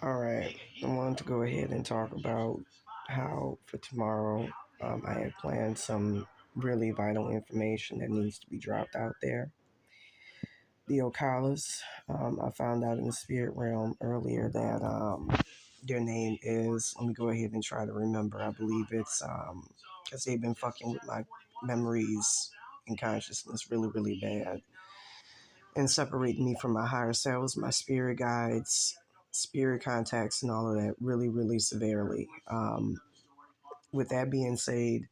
All right, I wanted to go ahead and talk about how for tomorrow I had planned some really vital information that needs to be dropped out there. The Okalas, I found out in the spirit realm earlier that their name is, let me go ahead and try to remember. I believe it's because they've been fucking with my memories and consciousness really, really bad and separating me from my higher selves, my spirit guides, spirit contacts, and all of that really, really severely. With that being said,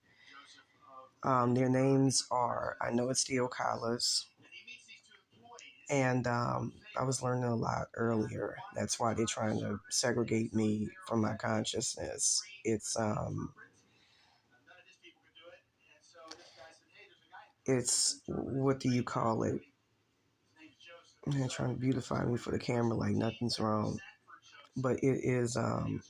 their names are, I know it's the Okalas, and I was learning a lot earlier. That's why they're trying to segregate me from my consciousness. It's what do you call it? They're trying to beautify me for the camera like nothing's wrong. But it is I'm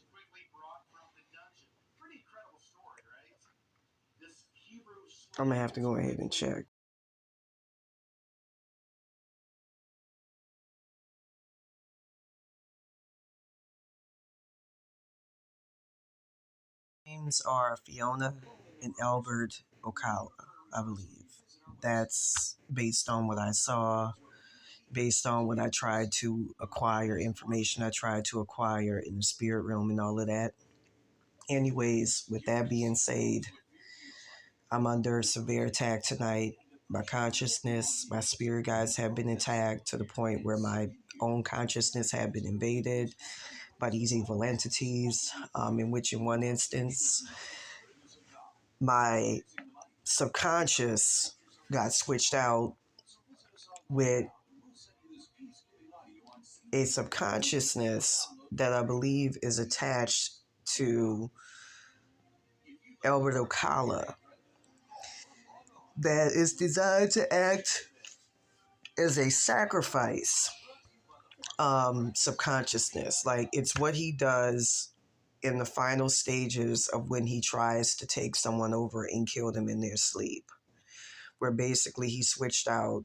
gonna have to go ahead and check. Names are Fiona and Albert Ocala, I believe. That's based on what I saw, based on what I tried to acquire, information I tried to acquire in the spirit realm and all of that. Anyways, with that being said, I'm under severe attack tonight. My consciousness, my spirit guides have been attacked to the point where my own consciousness have been invaded by these evil entities, in which in one instance, my subconscious got switched out with a subconsciousness that I believe is attached to Albert Ocala that is designed to act as a sacrifice subconsciousness. Like it's what he does in the final stages of when he tries to take someone over and kill them in their sleep. Where basically he switched out.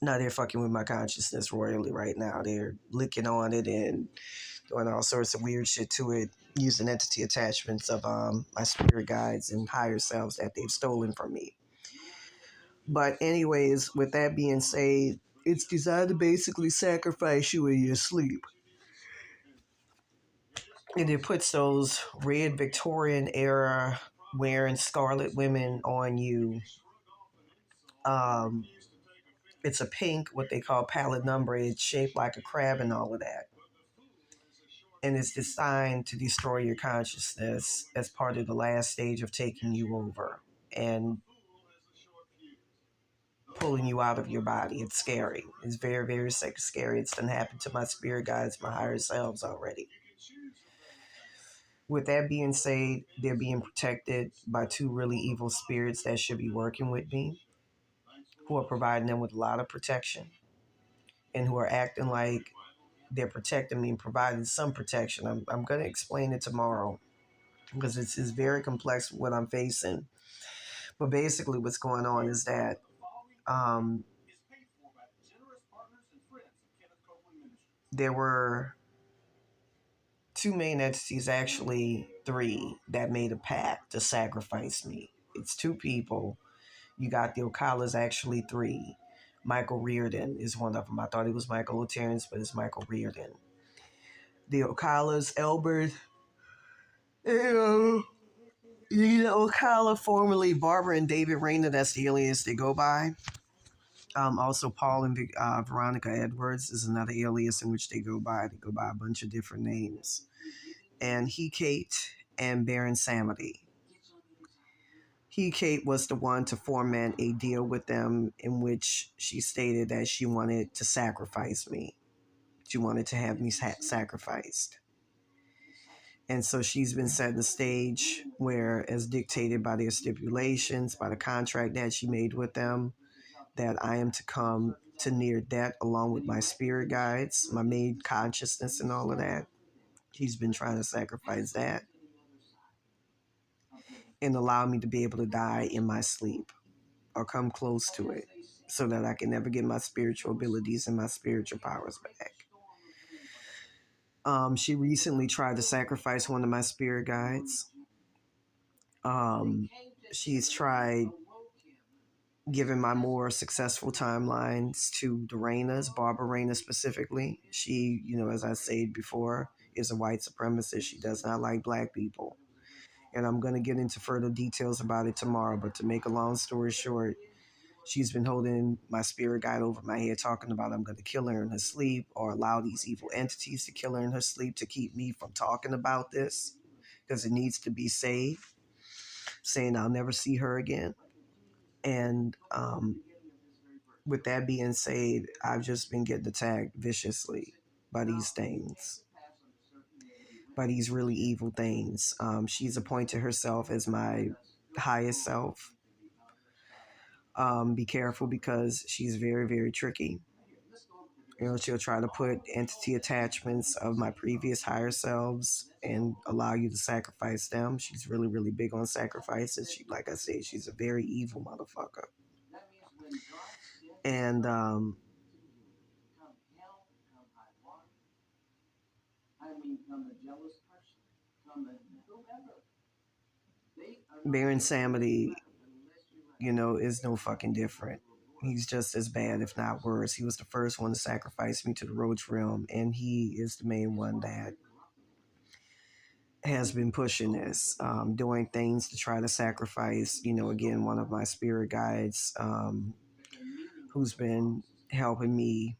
Now they're fucking with my consciousness royally right now. They're licking on it and doing all sorts of weird shit to it, using entity attachments of my spirit guides and higher selves that they've stolen from me. But anyways, with that being said, it's designed to basically sacrifice you in your sleep. And it puts those red Victorian era wearing scarlet women on you. Um, it's a pink, what they call pallet numbre. It's shaped like a crab and all of that. And it's designed to destroy your consciousness as part of the last stage of taking you over and pulling you out of your body. It's scary. It's very, very scary. It's done happened to my spirit guides, my higher selves already. With that being said, they're being protected by two really evil spirits that should be working with me, who are providing them with a lot of protection and who are acting like they're protecting me and providing some protection. I'm going to explain it tomorrow because it's very complex what I'm facing. But basically, what's going on is that um, there were two main entities, actually three, that made a pact to sacrifice me. It's two people. You got the Okalas, actually three. Michael Reardon is one of them. I thought it was Michael O'Terrence, but it's Michael Reardon. The Okalas, Albert, Ocala, formerly Barbara and David Rayner, that's the alias they go by. Also, Paul and Veronica Edwards is another alias in which they go by. They go by a bunch of different names. And He Kate and Baron Samity. He Kate was the one to foment a deal with them in which she stated that she wanted to sacrifice me. She wanted to have me sacrificed. And so she's been setting the stage where, as dictated by their stipulations, by the contract that she made with them, that I am to come to near death along with my spirit guides, my main consciousness, and all of that. She's been trying to sacrifice that and allow me to be able to die in my sleep or come close to it so that I can never get my spiritual abilities and my spiritual powers back. She recently tried to sacrifice one of my spirit guides. She's tried giving my more successful timelines to the Rainas, Barbara Raina specifically. She, as I said before, is a white supremacist. She does not like black people. And I'm going to get into further details about it tomorrow. But to make a long story short, she's been holding my spirit guide over my head, talking about I'm going to kill her in her sleep or allow these evil entities to kill her in her sleep to keep me from talking about this because it needs to be saved, saying I'll never see her again. And with that being said, I've just been getting attacked viciously by these things, by these really evil things. She's appointed herself as my highest self. Be careful because she's very, very tricky. She'll try to put entity attachments of my previous higher selves and allow you to sacrifice them. She's really, really big on sacrifices. Like I said, she's a very evil motherfucker. And Baron Samedi, is no fucking different. He's just as bad, if not worse. He was the first one to sacrifice me to the Roach Realm, and he is the main one that has been pushing this, doing things to try to sacrifice, again, one of my spirit guides, who's been helping me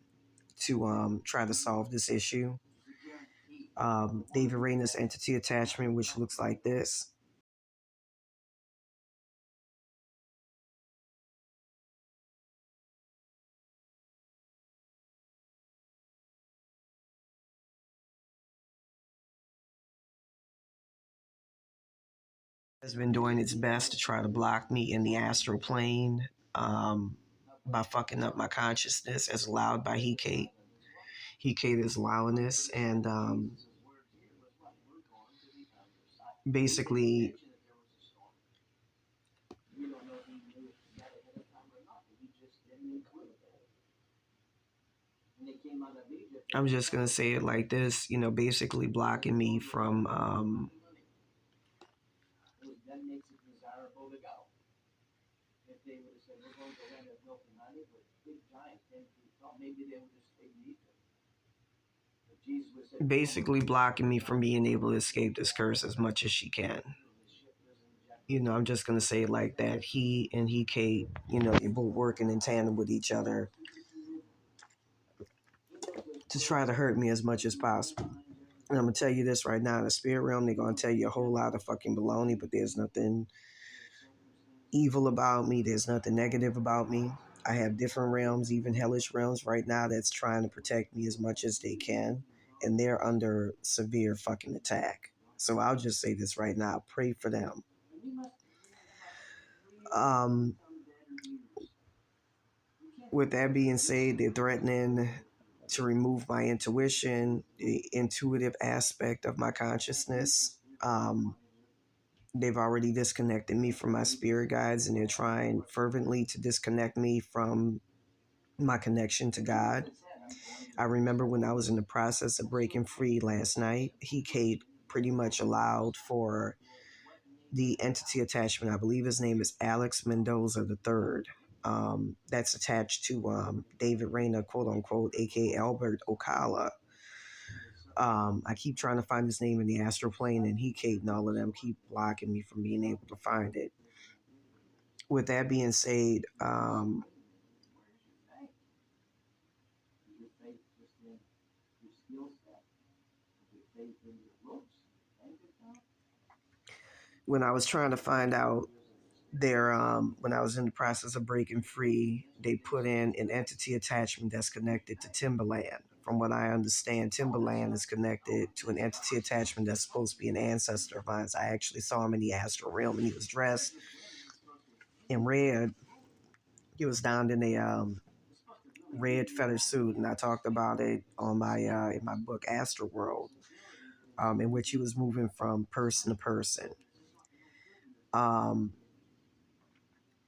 to try to solve this issue. David Rayner's entity attachment, which looks like this. Has been doing its best to try to block me in the astral plane, by fucking up my consciousness as allowed by Hecate. Hecate is allowing this, and basically, I'm just gonna say it like this, basically blocking me from basically blocking me from being able to escape this curse as much as she can. I'm just gonna say it like that. He and Kate, they're both working in tandem with each other to try to hurt me as much as possible. And I'm gonna tell you this right now: in the spirit realm, they're gonna tell you a whole lot of fucking baloney, but there's nothing evil about me. There's nothing negative about me. I have different realms, even hellish realms right now, that's trying to protect me as much as they can, and they're under severe fucking attack. So I'll just say this right now: pray for them. Um, with that being said, they're threatening to remove my intuition, the intuitive aspect of my consciousness. They've already disconnected me from my spirit guides, and they're trying fervently to disconnect me from my connection to God. I remember when I was in the process of breaking free last night, Kate pretty much allowed for the entity attachment. I believe his name is Alex Mendoza III. That's attached to David Rayner, quote unquote, aka Albert Ocala. I keep trying to find his name in the astral plane, and Kate and all of them keep blocking me from being able to find it. With that being said, when I was trying to find out when I was in the process of breaking free, they put in an entity attachment that's connected to Timberland. From what I understand, Timberland is connected to an entity attachment that's supposed to be an ancestor of mine. I actually saw him in the astral realm, and he was dressed in red. He was donned in a red feather suit, and I talked about it on my in my book Astral World, in which he was moving from person to person.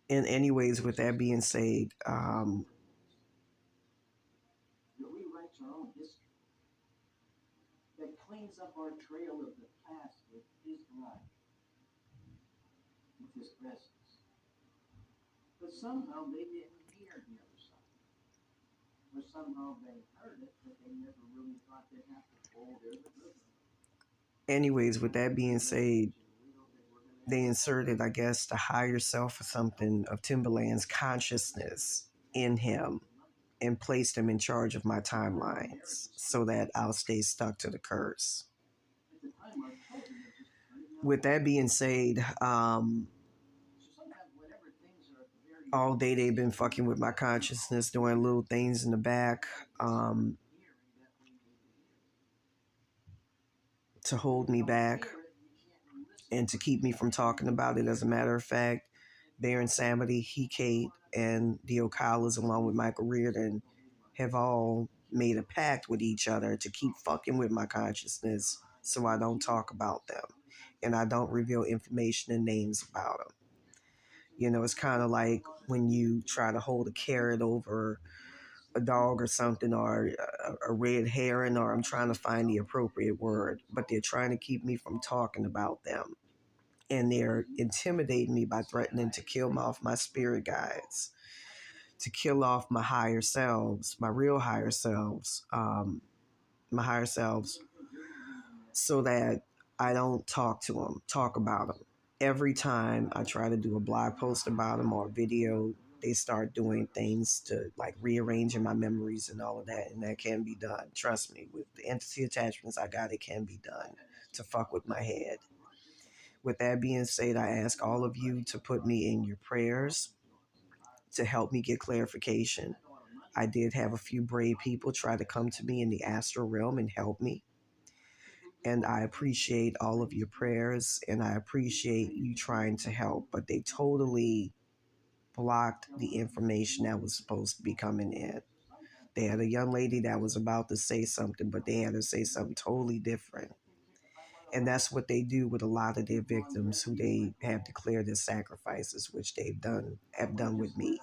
And anyways, with that being said, Anyways, with that being said, they inserted, I guess, the higher self or something of Timberland's consciousness in him and placed him in charge of my timelines so that I'll stay stuck to the curse. With that being said, all day they've been fucking with my consciousness, doing little things in the back to hold me back and to keep me from talking about it. As a matter of fact, Baron Samity, He Kate, and the Okalas, along with Michael Reardon, have all made a pact with each other to keep fucking with my consciousness so I don't talk about them and I don't reveal information and names about them. You know, it's kind of like when you try to hold a carrot over a dog or something, or a red herring, or I'm trying to find the appropriate word, but they're trying to keep me from talking about them. And they're intimidating me by threatening to kill me off my spirit guides, to kill off my higher selves, my real higher selves, my higher selves, so that I don't talk about them. Every time I try to do a blog post about them or a video, they start doing things to like rearranging my memories and all of that, and that can be done. Trust me, with the entity attachments I got, it can be done to fuck with my head. With that being said, I ask all of you to put me in your prayers to help me get clarification. I did have a few brave people try to come to me in the astral realm and help me. And I appreciate all of your prayers and I appreciate you trying to help, but they totally blocked the information that was supposed to be coming in. They had a young lady that was about to say something, but they had to say something totally different. And that's what they do with a lot of their victims who they have declared as sacrifices, which have done with me.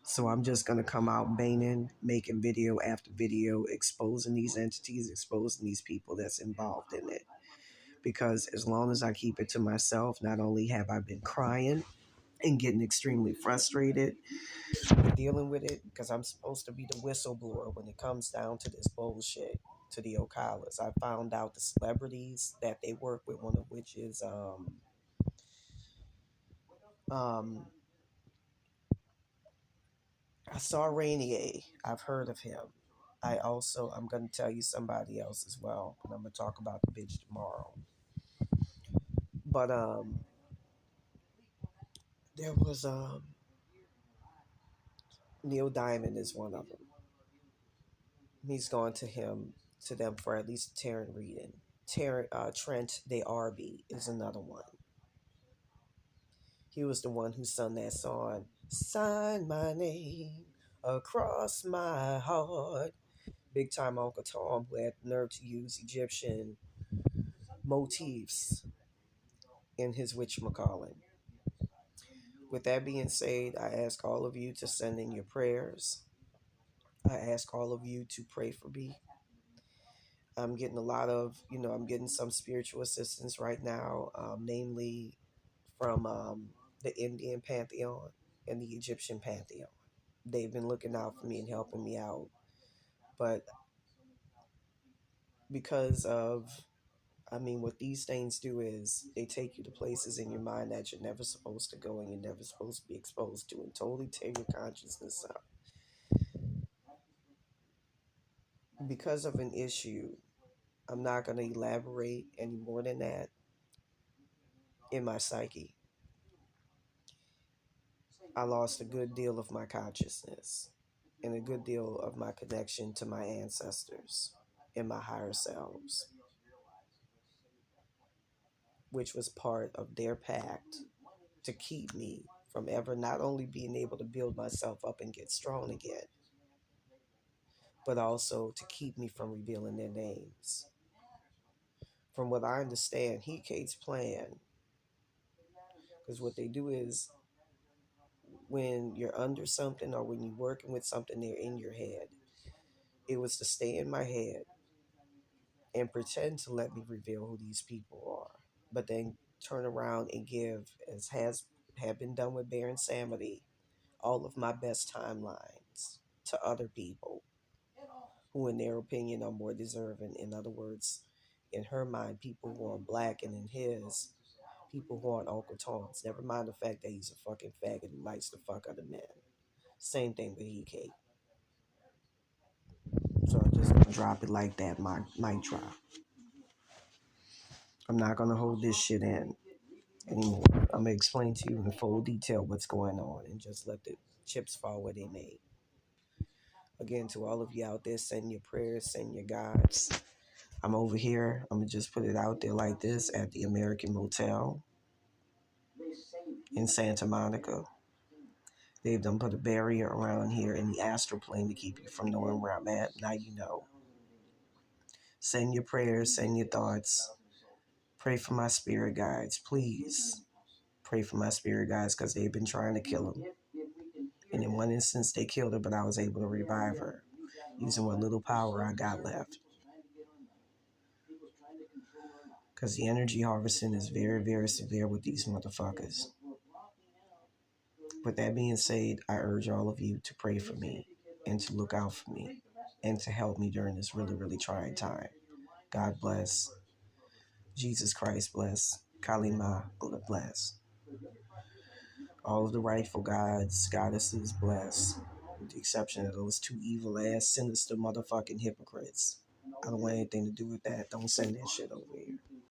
So I'm just gonna come out banging, making video after video, exposing these entities, exposing these people that's involved in it. Because as long as I keep it to myself, not only have I been crying and getting extremely frustrated with dealing with it, because I'm supposed to be the whistleblower when it comes down to this bullshit to the Okalas. I found out the celebrities that they work with, one of which is um I saw Rainier. I've heard of him. I'm gonna tell you somebody else as well, and I'm gonna talk about the bitch tomorrow. But there was Neil Diamond is one of them. He's gone to them for at least a Tarrant reading. Trent D'Arby is another one. He was the one who sung that song, "Sign My Name Across My Heart." Big time Uncle Tom, who had the nerve to use Egyptian motifs in his witchmacalling. With that being said, I ask all of you to send in your prayers. I ask all of you to pray for me. I'm getting a lot of, I'm getting some spiritual assistance right now, namely from the Indian pantheon and the Egyptian pantheon. They've been looking out for me and helping me out. But because of, what these things do is they take you to places in your mind that you're never supposed to go and you're never supposed to be exposed to and totally tear your consciousness up. Because of an issue, I'm not going to elaborate any more than that in my psyche. I lost a good deal of my consciousness and a good deal of my connection to my ancestors and my higher selves, which was part of their pact to keep me from ever not only being able to build myself up and get strong again, but also to keep me from revealing their names. From what I understand, Hekate's plan, because what they do is when you're under something or when you're working with something, they're in your head. It was to stay in my head and pretend to let me reveal who these people are, but then turn around and give, as has have been done with Baron Samedi, all of my best timelines to other people who, in their opinion, are more deserving. In other words, in her mind, people who are black, and in his, people who aren't Uncle Tom's. Never mind the fact that he's a fucking faggot who likes to fuck other men. Same thing with he Kate. So I'm just gonna drop it like that, my mic drop. I'm not gonna hold this shit in anymore. I'm gonna explain to you in full detail what's going on and just let the chips fall where they may. Again, to all of you out there, send your prayers, send your gods. I'm over here. I'm gonna just put it out there like this at the American Motel in Santa Monica. They've done put a barrier around here in the astral plane to keep you from knowing where I'm at. Now you know. Send your prayers, send your thoughts. Pray for my spirit guides, please. Pray for my spirit guides because they've been trying to kill him. And in one instance, they killed her, but I was able to revive her using what little power I got left. Because the energy harvesting is very, very severe with these motherfuckers. With that being said, I urge all of you to pray for me and to look out for me and to help me during this really, really trying time. God bless. Jesus Christ bless. Kalima bless. All of the rightful gods, goddesses bless. With the exception of those two evil ass, sinister motherfucking hypocrites. I don't want anything to do with that. Don't send that shit over here.